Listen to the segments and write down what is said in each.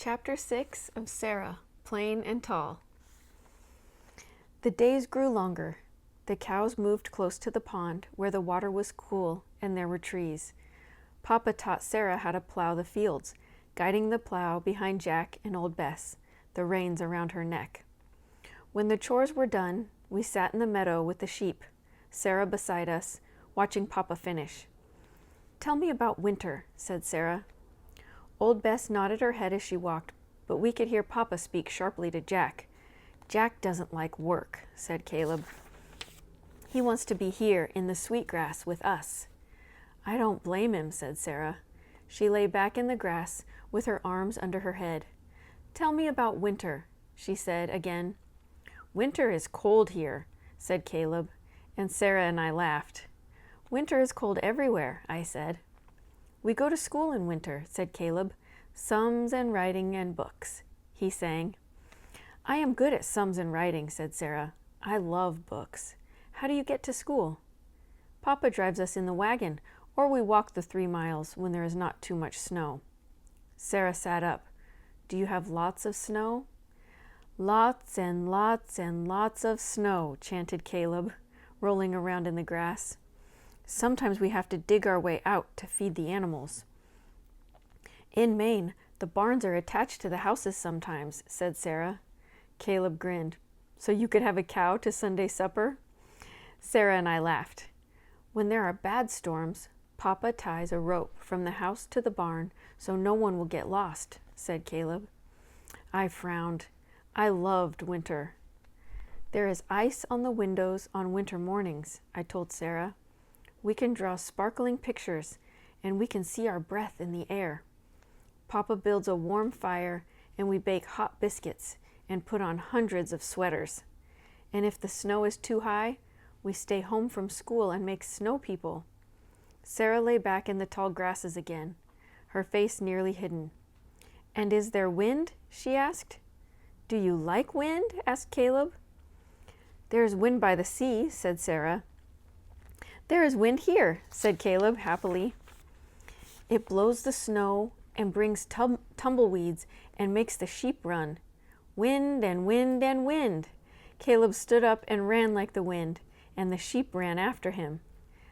Chapter 6 of Sarah, Plain and Tall. The days grew longer. The cows moved close to the pond, where the water was cool and there were trees. Papa taught Sarah how to plow the fields, guiding the plow behind Jack and old Bess, the reins around her neck. When the chores were done, we sat in the meadow with the sheep, Sarah beside us, watching Papa finish. "Tell me about winter," said Sarah. Old Bess nodded her head as she walked, but we could hear Papa speak sharply to Jack. "Jack doesn't like work," said Caleb. "He wants to be here in the sweet grass with us." "I don't blame him," said Sarah. She lay back in the grass with her arms under her head. "Tell me about winter," she said again. "Winter is cold here," said Caleb, and Sarah and I laughed. "Winter is cold everywhere," I said. "We go to school in winter," said Caleb. "Sums and writing and books," he sang. "I am good at sums and writing," said Sarah. "I love books. How do you get to school?" "Papa drives us in the wagon, or we walk the 3 miles when there is not too much snow." Sarah sat up. "Do you have lots of snow?" "Lots and lots and lots of snow," chanted Caleb, rolling around in the grass. "Sometimes we have to dig our way out to feed the animals." "In Maine, the barns are attached to the houses sometimes," said Sarah. Caleb grinned. "So you could have a cow to Sunday supper?" Sarah and I laughed. "When there are bad storms, Papa ties a rope from the house to the barn so no one will get lost," said Caleb. I frowned. I loved winter. "There is ice on the windows on winter mornings," I told Sarah. "We can draw sparkling pictures, and we can see our breath in the air. Papa builds a warm fire, and we bake hot biscuits and put on hundreds of sweaters. And if the snow is too high, we stay home from school and make snow people." Sarah lay back in the tall grasses again, her face nearly hidden. "And is there wind?" she asked. "Do you like wind?" asked Caleb. "There is wind by the sea," said Sarah. "There is wind here," said Caleb happily. "It blows the snow and brings tumbleweeds and makes the sheep run. Wind and wind and wind." Caleb stood up and ran like the wind, and the sheep ran after him.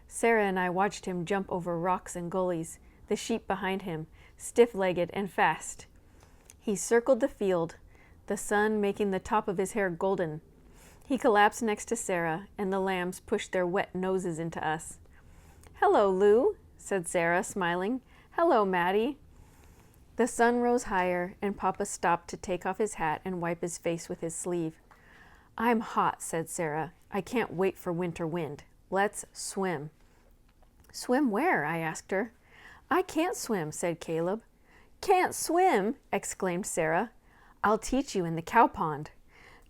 Sarah and I watched him jump over rocks and gullies, the sheep behind him, stiff-legged and fast. He circled the field, the sun making the top of his hair golden. He collapsed next to Sarah, and the lambs pushed their wet noses into us. "Hello, Lou," said Sarah, smiling. "Hello, Maddie." The sun rose higher, and Papa stopped to take off his hat and wipe his face with his sleeve. "I'm hot," said Sarah. "I can't wait for winter wind. Let's swim." "Swim where?" I asked her. "I can't swim," said Caleb. "Can't swim!" exclaimed Sarah. "I'll teach you in the cow pond."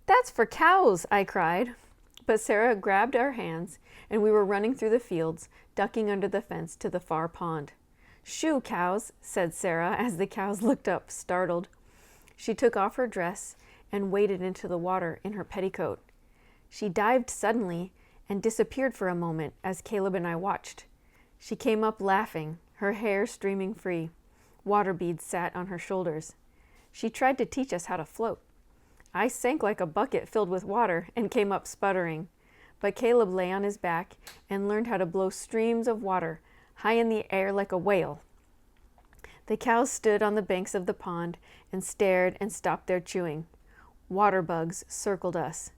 "That's for cows!" I cried. But Sarah grabbed our hands, and we were running through the fields, ducking under the fence to the far pond. "Shoo, cows," said Sarah as the cows looked up, startled. She took off her dress and waded into the water in her petticoat. She dived suddenly and disappeared for a moment as Caleb and I watched. She came up laughing, her hair streaming free. Water beads sat on her shoulders. She tried to teach us how to float. I sank like a bucket filled with water and came up sputtering. But Caleb lay on his back and learned how to blow streams of water high in the air like a whale. The cows stood on the banks of the pond and stared and stopped their chewing. Water bugs circled us.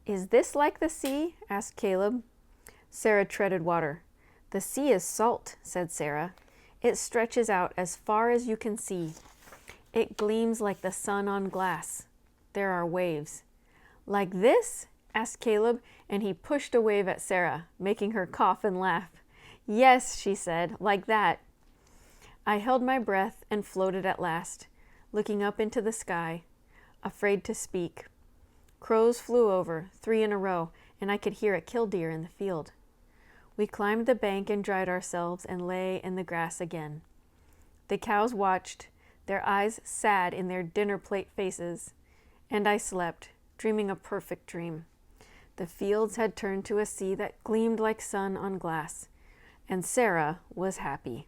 "Is this like the sea?" asked Caleb. Sarah treaded water. "The sea is salt," said Sarah. "It stretches out as far as you can see. It gleams like the sun on glass. There are waves." "Like this?" asked Caleb, and he pushed a wave at Sarah, making her cough and laugh. "Yes," she said, "like that." I held my breath and floated at last, looking up into the sky, afraid to speak. Crows flew over, 3 in a row, and I could hear a killdeer in the field. We climbed the bank and dried ourselves and lay in the grass again. The cows watched, their eyes sad in their dinner plate faces, and I slept, dreaming a perfect dream. The fields had turned to a sea that gleamed like sun on glass, and Sarah was happy.